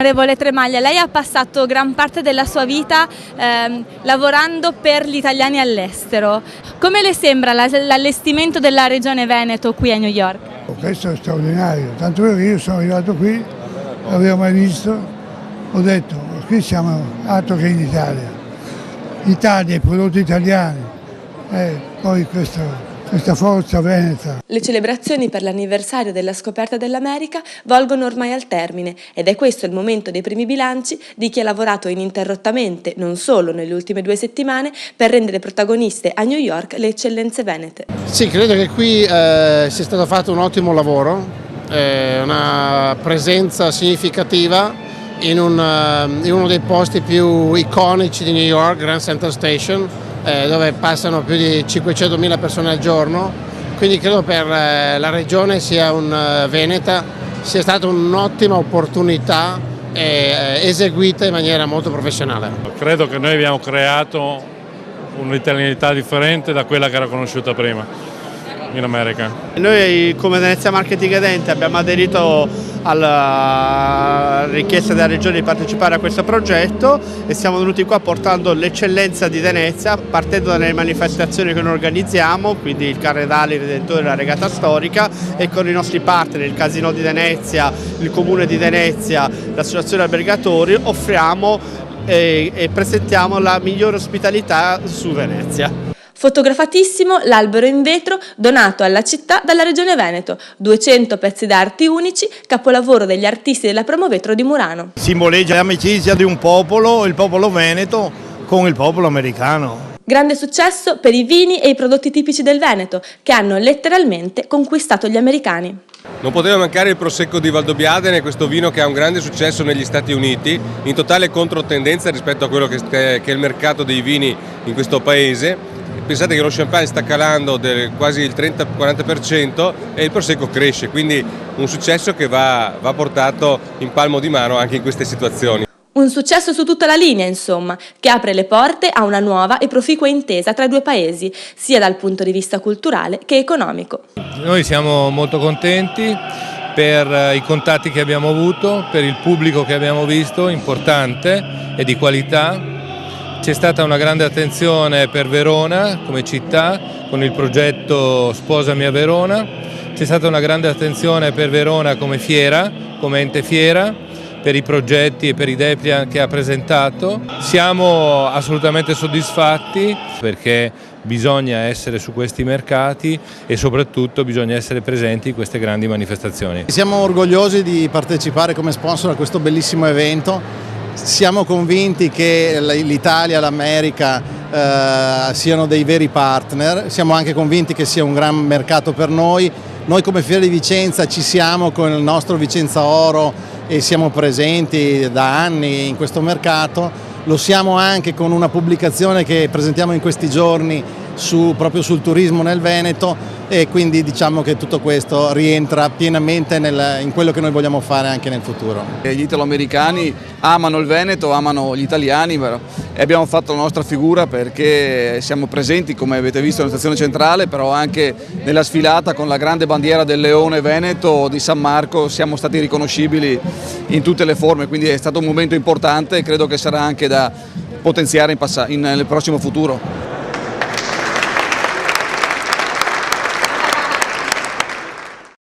Onorevole Tremaglia, lei ha passato gran parte della sua vita lavorando per gli italiani all'estero. Come le sembra l'allestimento della Regione Veneto qui a New York? Questo è straordinario, tanto che io sono arrivato qui, non l'avevo mai visto, ho detto qui siamo altro che in Italia. Italia, i prodotti italiani, poi questa forza veneta. Le celebrazioni per l'anniversario della scoperta dell'America volgono ormai al termine ed è questo il momento dei primi bilanci di chi ha lavorato ininterrottamente, non solo nelle ultime 2 settimane, per rendere protagoniste a New York le eccellenze venete. Sì, credo che qui sia stato fatto un ottimo lavoro, una presenza significativa in uno dei posti più iconici di New York, Grand Central Station, dove passano più di 500.000 persone al giorno, quindi credo per la regione sia veneta sia stata un'ottima opportunità eseguita in maniera molto professionale. Credo che noi abbiamo creato un'italianità differente da quella che era conosciuta prima in America. Noi come Venezia Marketing ed Ente abbiamo aderito alla richiesta della Regione di partecipare a questo progetto e siamo venuti qua portando l'eccellenza di Venezia, partendo dalle manifestazioni che noi organizziamo, quindi il Carnevale, il Redentore, la regata storica, e con i nostri partner, il Casino di Venezia, il Comune di Venezia, l'Associazione Albergatori, offriamo e presentiamo la migliore ospitalità su Venezia. Fotografatissimo l'albero in vetro donato alla città dalla Regione Veneto, 200 pezzi d'arte unici, capolavoro degli artisti della Promovetro di Murano. Simboleggia l'amicizia di un popolo, il popolo veneto, con il popolo americano. Grande successo per i vini e i prodotti tipici del Veneto, che hanno letteralmente conquistato gli americani. Non poteva mancare il Prosecco di Valdobbiadene, questo vino che ha un grande successo negli Stati Uniti, in totale controtendenza rispetto a quello che è il mercato dei vini in questo paese. Pensate che lo champagne sta calando quasi il 30-40% e il Prosecco cresce, quindi un successo che va portato in palmo di mano anche in queste situazioni. Un successo su tutta la linea, insomma, che apre le porte a una nuova e proficua intesa tra i 2 paesi, sia dal punto di vista culturale che economico. Noi siamo molto contenti per i contatti che abbiamo avuto, per il pubblico che abbiamo visto, importante e di qualità. C'è stata una grande attenzione per Verona come città con il progetto Sposami a Verona, c'è stata una grande attenzione per Verona come fiera, come ente fiera, per i progetti e per i idee che ha presentato. Siamo assolutamente soddisfatti perché bisogna essere su questi mercati e soprattutto bisogna essere presenti in queste grandi manifestazioni. Siamo orgogliosi di partecipare come sponsor a questo bellissimo evento. Siamo convinti che l'Italia e l'America siano dei veri partner, siamo anche convinti che sia un gran mercato per noi. Noi come Fiera di Vicenza ci siamo con il nostro Vicenza Oro e siamo presenti da anni in questo mercato, lo siamo anche con una pubblicazione che presentiamo in questi giorni proprio sul turismo nel Veneto, e quindi diciamo che tutto questo rientra pienamente in quello che noi vogliamo fare anche nel futuro. Gli italo-americani amano il Veneto, amano gli italiani e abbiamo fatto la nostra figura perché siamo presenti, come avete visto, nella stazione centrale, però anche nella sfilata con la grande bandiera del Leone Veneto di San Marco siamo stati riconoscibili in tutte le forme, quindi è stato un momento importante e credo che sarà anche da potenziare nel prossimo futuro.